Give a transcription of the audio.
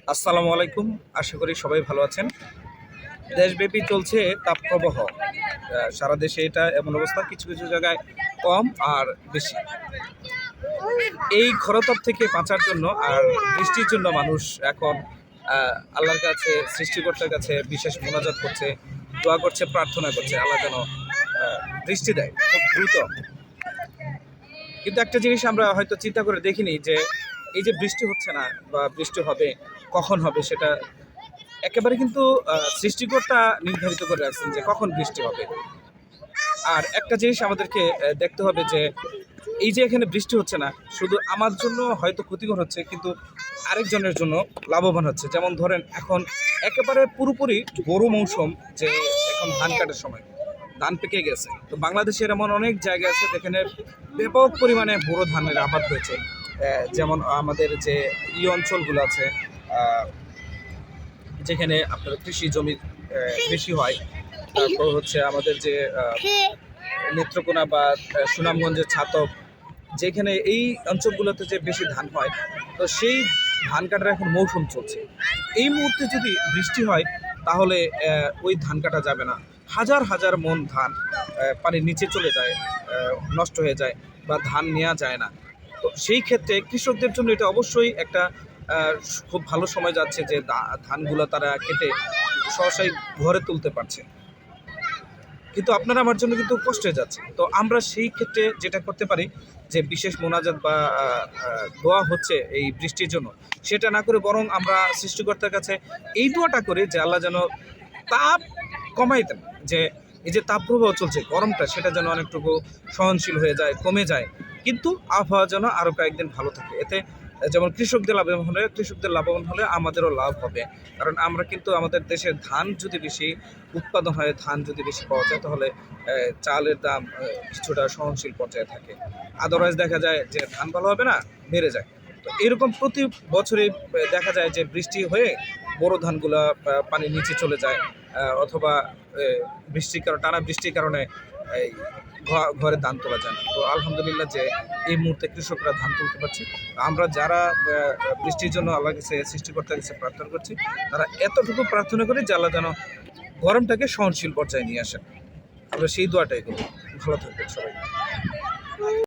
আসসালামু আলাইকুম। আশা করি সবাই ভালো আছেন। দেশব্যাপী চলছে তাপপ্রবাহ। সারা দেশে এটা এমন অবস্থা, কিছু কিছু জায়গায় কম আর বেশি। এই খরতাপ থেকে বাঁচার জন্য আর বৃষ্টির জন্য মানুষ এখন আল্লাহর কাছে, সৃষ্টিকর্তার কাছে বিশেষ মোনাজাত করছে, দোয়া করছে, প্রার্থনা করছে আল্লাহ যেন বৃষ্টি দেয় খুব দ্রুত। কিন্তু একটা জিনিস আমরা হয়তো চিন্তা করে দেখিনি যে এই যে বৃষ্টি হচ্ছে না বা বৃষ্টি হবে, কখন হবে সেটা একেবারে কিন্তু সৃষ্টিকর্তা নির্ধারিত করে রাখছেন যে কখন বৃষ্টি হবে। আর একটা জিনিস আমাদেরকে দেখতে হবে যে এই যে এখানে বৃষ্টি হচ্ছে না, শুধু আমার জন্য হয়তো ক্ষতিকর হচ্ছে, কিন্তু আরেকজনের জন্য লাভবান হচ্ছে। যেমন ধরেন এখন একেবারে পুরোপুরি বোরো মৌসুম, যে এখন ধান কাটার সময়, ধান পেকে গেছে। তো বাংলাদেশের এমন অনেক জায়গা আছে যেখানে ব্যাপক পরিমাণে বোরো ধানের আবাদ হয়েছে। যেমন আমাদের যে অঞ্চলগুলো আছে, যেখানে আপনার কৃষি জমি বেশি হয়, তারপর হচ্ছে আমাদের যে নেত্রকোনা বা সুনামগঞ্জের ছাতক, যেখানে এই অঞ্চলগুলোতে যে বেশি ধান হয়, তো সেই ধান কাটার এখন মৌসুম চলছে। এই মুহূর্তে যদি বৃষ্টি হয় তাহলে ওই ধান কাটা যাবে না। হাজার হাজার মন ধান পানির নিচে চলে যায়, নষ্ট হয়ে যায় বা ধান নেওয়া যায় না। তো সেই ক্ষেত্রে কৃষকদের জন্য এটা অবশ্যই একটা খুব ভালো সময় যাচ্ছে যে ধানগুলো তারা কেটে সহসাই ঘরে তুলতে পারছে। কিন্তু আপনারা আমার জন্য কিন্তু কষ্ট হয়ে যাচ্ছে। তো আমরা সেই ক্ষেত্রে যেটা করতে পারি, যে বিশেষ মোনাজাত বা দোয়া হচ্ছে এই বৃষ্টির জন্য, সেটা না করে বরং আমরা সৃষ্টিকর্তার কাছে এই দোয়াটা করি যে আল্লাহ যেন তাপ কমাই দেন, যে এই যে তাপপ্রবাহ চলছে গরমটা, সেটা যেন অনেকটুকু সহনশীল হয়ে যায়, কমে যায়, কিন্তু আবহাওয়া যেন আরও কয়েকদিন ভালো থাকে। এতে যেমন কৃষকদের লাভবান হলে আমাদেরও লাভ হবে। কারণ আমরা কিন্তু আমাদের দেশের ধান যদি বেশি উৎপাদন হয়, ধান যদি বেশি পাওয়া যায়, তাহলে চালের দাম কিছুটা সহনশীল পর্যায়ে থাকে। আদারওয়াইজ দেখা যায় যে ধান ভালো হবে না, বেড়ে যায়। তো এরকম প্রতি বছরে দেখা যায় যে বৃষ্টি হয়ে বড় ধানগুলা পানির নিচে চলে যায়, অথবা টানা বৃষ্টির কারণে এই ঘরে ধান তোলা যায় না। তো আলহামদুলিল্লাহ যে এই মুহূর্তে কৃষকরা ধান তুলতে পারছে। আমরা যারা বৃষ্টির জন্য আল্লাহর কাছে, সৃষ্টিকর্তার কাছে প্রার্থনা করছি, তারা এতটুকু প্রার্থনা করি যে আল্লাহ যেন গরমটাকে সহনশীল পর্যায়ে নিয়ে আসেন। আমরা সেই দোয়াটাই করি। ভালো থাকবেন সবাই।